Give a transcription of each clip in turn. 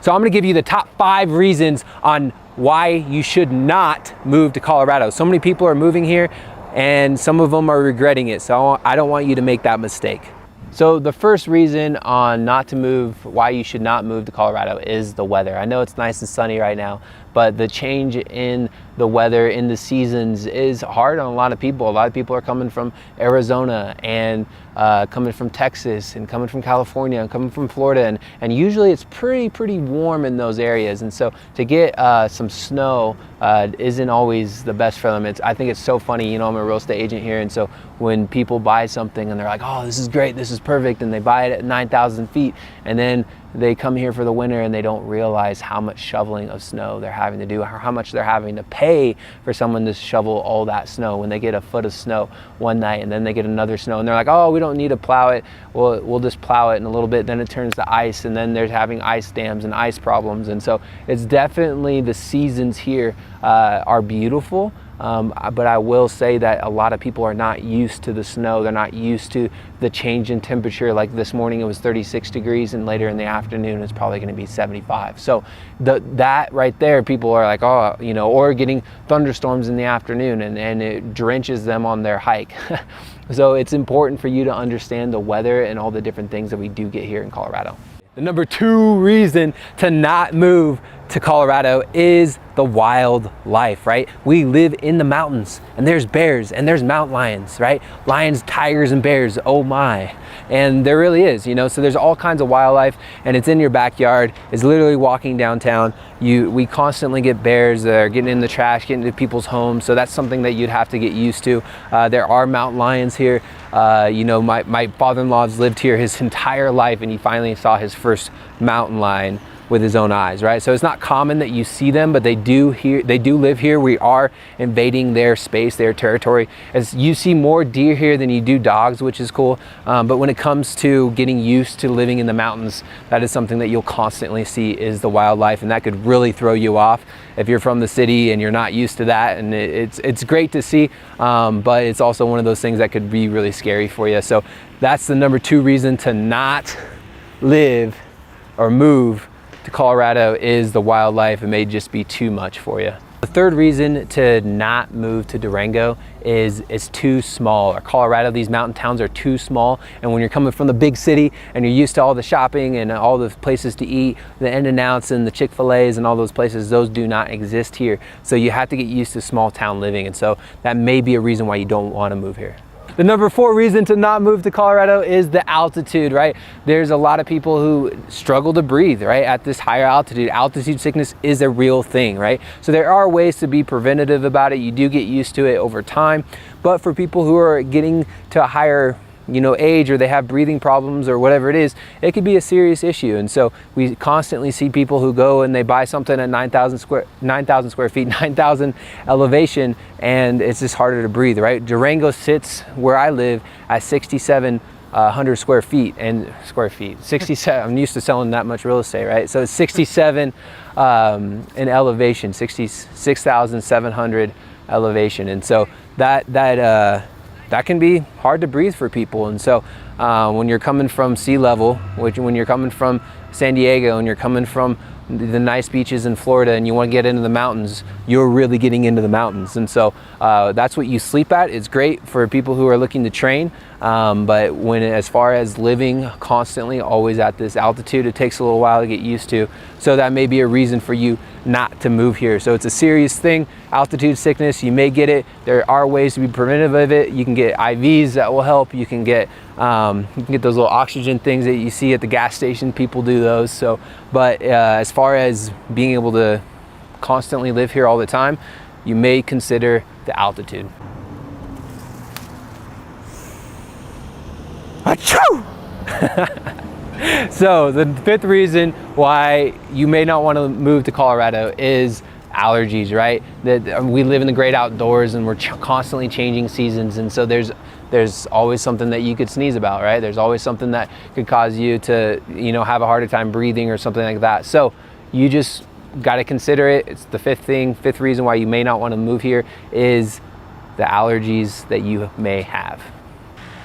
So I'm gonna give you the top 5 reasons on why you should not move to Colorado. So many people are moving here and some of them are regretting it. So I don't want you to make that mistake. So the first reason on not to move, why you should not move to Colorado, is the weather. I know it's nice and sunny right now, but the change in the weather, in the seasons, is hard on a lot of people. A lot of people are coming from Arizona and coming from Texas and coming from California and coming from Florida, and usually it's pretty warm in those areas. And so to get some snow isn't always the best for them. I think it's so funny, you know, I'm a real estate agent here, and so when people buy something and they're like, oh, this is great, this is perfect, and they buy it at 9,000 feet, and then they come here for the winter and they don't realize how much shoveling of snow they're having to do, or how much they're having to pay for someone to shovel all that snow. When they get a foot of snow one night and then they get another snow and they're like, oh, we don't need to plow it. Well, we'll just plow it in a little bit, then it turns to ice, and then they're having ice dams and ice problems. And so it's definitely, the seasons here are beautiful. But I will say that a lot of people are not used to the snow. They're not used to the change in temperature. Like this morning it was 36 degrees and later in the afternoon it's probably going to be 75. So that right there, people are like, oh, you know, or getting thunderstorms in the afternoon and it drenches them on their hike. So it's important for you to understand the weather and all the different things that we do get here in Colorado. The number 2 reason to not move to Colorado is the wildlife, right? We live in the mountains and there's bears and there's mountain lions, right? Lions, tigers, and bears, oh my. And there really is, you know, so there's all kinds of wildlife and it's in your backyard. It's literally walking downtown. We constantly get bears that are getting in the trash, getting into people's homes. So that's something that you'd have to get used to. There are mountain lions here. You know, my father-in-law's lived here his entire life and he finally saw his first mountain lion with his own eyes, right? So it's not common that you see them, but they do live here. We are invading their space, their territory. As you see more deer here than you do dogs, which is cool. But when it comes to getting used to living in the mountains, that is something that you'll constantly see, is the wildlife, and that could really throw you off if you're from the city and you're not used to that. And it's great to see, but it's also one of those things that could be really scary for you. So that's the number 2 reason to not live or move to Colorado, is the wildlife. It may just be too much for you. The third reason to not move to Durango is it's too small. Or Colorado, these mountain towns are too small, and when you're coming from the big city and you're used to all the shopping and all the places to eat, the In-N-Outs and the Chick-fil-A's and all those places, those do not exist here. So you have to get used to small town living, and so that may be a reason why you don't want to move here. The number 4 reason to not move to Colorado is the altitude, right? There's a lot of people who struggle to breathe, right? At this higher altitude. Altitude sickness is a real thing, right? So there are ways to be preventative about it. You do get used to it over time. But for people who are getting to a higher, you know, age, or they have breathing problems or whatever it is, it could be a serious issue. And so we constantly see people who go and they buy something at 9,000 square feet, 9,000 elevation, and it's just harder to breathe, right? Durango sits where I live at 6,700 square feet, 67. I'm used to selling that much real estate, right? So it's 67 in elevation, 66,700 elevation, and so that can be hard to breathe for people. And so when you're coming from sea level, when you're coming from San Diego and you're coming from the nice beaches in Florida and you want to get into the mountains, you're really getting into the mountains. And so that's what you sleep at. It's great for people who are looking to train, but as far as living constantly always at this altitude, it takes a little while to get used to. So that may be a reason for you not to move here. So it's a serious thing, altitude sickness. You may get it. There are ways to be preventive of it. You can get IVs that will help. You can get those little oxygen things that you see at the gas station. People do those. So, but as far as being able to constantly live here all the time, you may consider the altitude. Achoo! So the 5th reason why you may not want to move to Colorado is allergies, right? That we live in the great outdoors and we're constantly changing seasons, and so there's always something that you could sneeze about, right? There's always something that could cause you to, you know, have a harder time breathing or something like that. So you just got to consider it. It's the 5th reason why you may not want to move here is the allergies that you may have.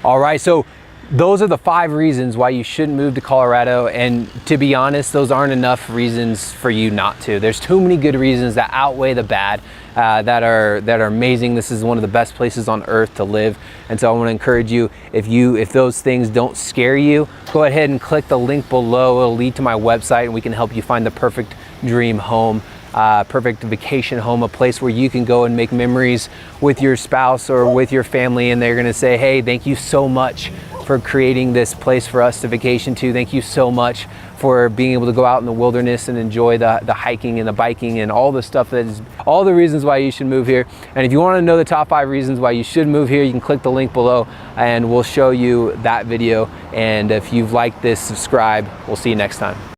All right, so those are the 5 reasons why you shouldn't move to Colorado, and to be honest, those aren't enough reasons for you not to. There's too many good reasons that outweigh the bad, that are amazing. This is one of the best places on earth to live, and so I want to encourage you, if those things don't scare you, go ahead and click the link below. It'll lead to my website, and we can help you find the perfect dream home. Perfect vacation home, a place where you can go and make memories with your spouse or with your family, and they're going to say, hey, thank you so much for creating this place for us to vacation to. Thank you so much for being able to go out in the wilderness and enjoy the hiking and the biking and all the stuff that is all the reasons why you should move here. And if you want to know the top 5 reasons why you should move here, you can click the link below and we'll show you that video. And if you've liked this, subscribe. We'll see you next time.